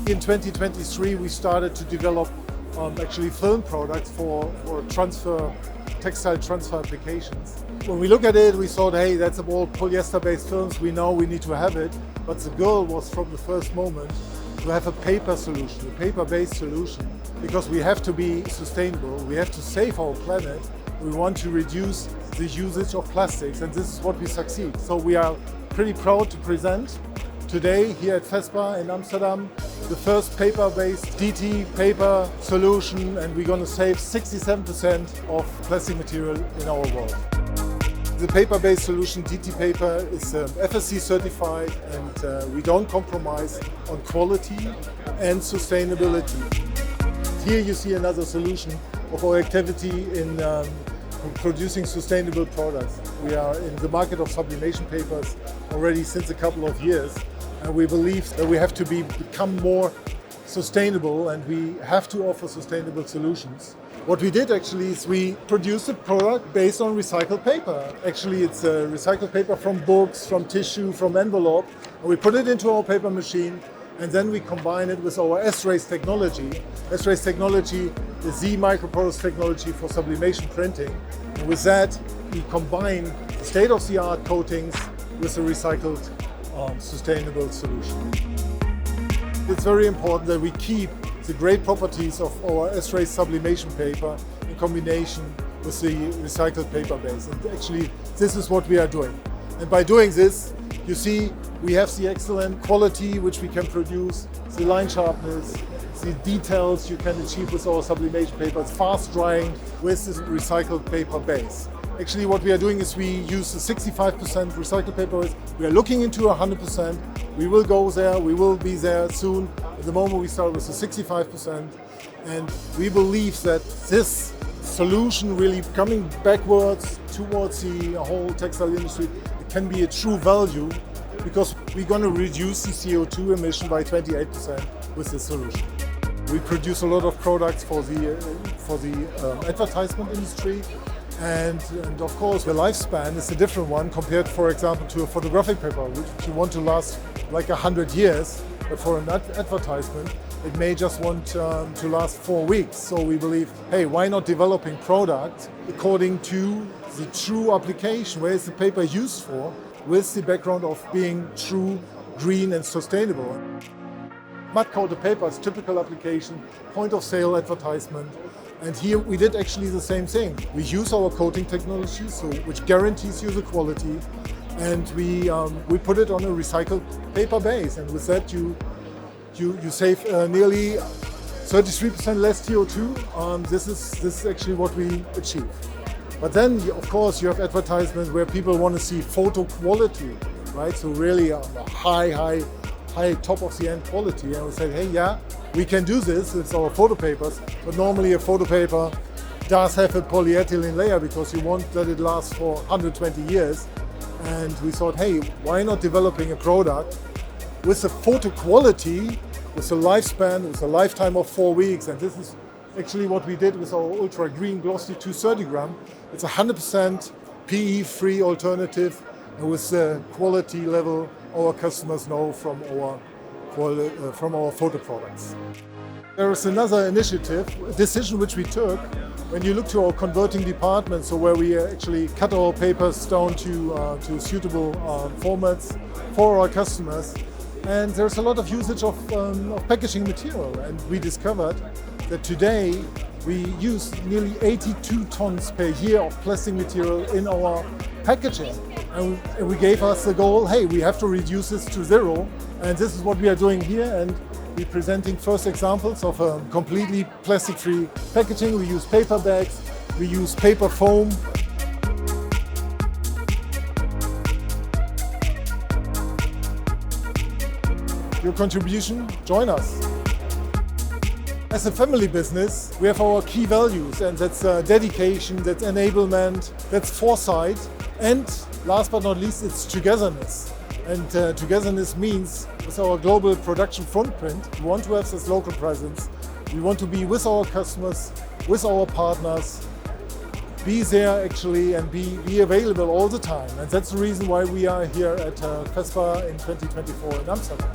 In 2023, we started to develop actually film products for textile transfer applications. When we look at it, we thought, hey, that's all polyester-based films. We know we need to have it. But the goal was from the first moment to have a paper solution, a paper-based solution, because we have to be sustainable. We have to save our planet. We want to reduce the usage of plastics, and this is what we succeed. So we are pretty proud to present today here at FESPA in Amsterdam the first paper-based DT paper solution, and we're going to save 67% of plastic material in our world. The paper-based solution, DT paper, is FSC certified, and we don't compromise on quality and sustainability. Here you see another solution of our activity in producing sustainable products. We are in the market of sublimation papers already since a couple of years, and we believe that we have to become more sustainable, and we have to offer sustainable solutions. What we did actually is we produced a product based on recycled paper. Actually, it's recycled paper from books, from tissue, from envelope, and we put it into our paper machine, and then we combine it with our S-Race technology. S-Race technology is the microprocess technology for sublimation printing. And with that, we combine the state-of-the-art coatings with a recycled, sustainable solution. It's very important that we keep the great properties of our S-Race sublimation paper in combination with the recycled paper base. And actually, this is what we are doing. And by doing this, you see we have the excellent quality which we can produce, the line sharpness, the details you can achieve with our sublimation paper. It's fast drying with this recycled paper base. Actually, what we are doing is we use the 65% recycled paper base. We are looking into 100%. We will go there, we will be there soon. At the moment we start with the 65%, and we believe that this solution really coming backwards towards the whole textile industry, it can be a true value, because we're going to reduce the CO2 emission by 28% with this solution. We produce a lot of products for the advertisement industry, and of course the lifespan is a different one compared, for example, to a photographic paper, which you want to last like 100 years. But for an advertisement, it may just want to last 4 weeks. So we believe, hey, why not developing product according to the true application? Where is the paper used for, with the background of being true, green and sustainable? Mud-coated paper is typical application, point of sale advertisement. And here we did actually the same thing. We use our coating technology, which guarantees you the quality, and we put it on a recycled paper base, and with that you save nearly 33% less CO2. This is actually what we achieve. But then, of course, you have advertisements where people want to see photo quality, right? So really a high top of the end quality. And we said, hey, yeah, we can do this. It's our photo papers, but normally a photo paper does have a polyethylene layer because you want that it lasts for 120 years. And we thought, hey, why not developing a product with a photo quality, with a lifespan, with a lifetime of 4 weeks. And this is actually what we did with our ultra green glossy 230 gram. It's 100% PE-free alternative, and with the quality level our customers know from our photo products. There is another initiative, a decision which we took when you look to our converting department, so where we actually cut our papers down to suitable formats for our customers. And there's a lot of usage of packaging material, and we discovered that today we use nearly 82 tons per year of plastic material in our packaging. And we gave us the goal, hey, we have to reduce this to zero. And this is what we are doing here, and we're presenting first examples of a completely plastic-free packaging. We use paper bags, we use paper foam. Your contribution, join us. As a family business, we have our key values, and that's dedication, that's enablement, that's foresight, and last but not least, it's togetherness. And togetherness means, with our global production footprint, we want to have this local presence. We want to be with our customers, with our partners, be there actually, and be available all the time. And that's the reason why we are here at FESPA in 2024 in Amsterdam.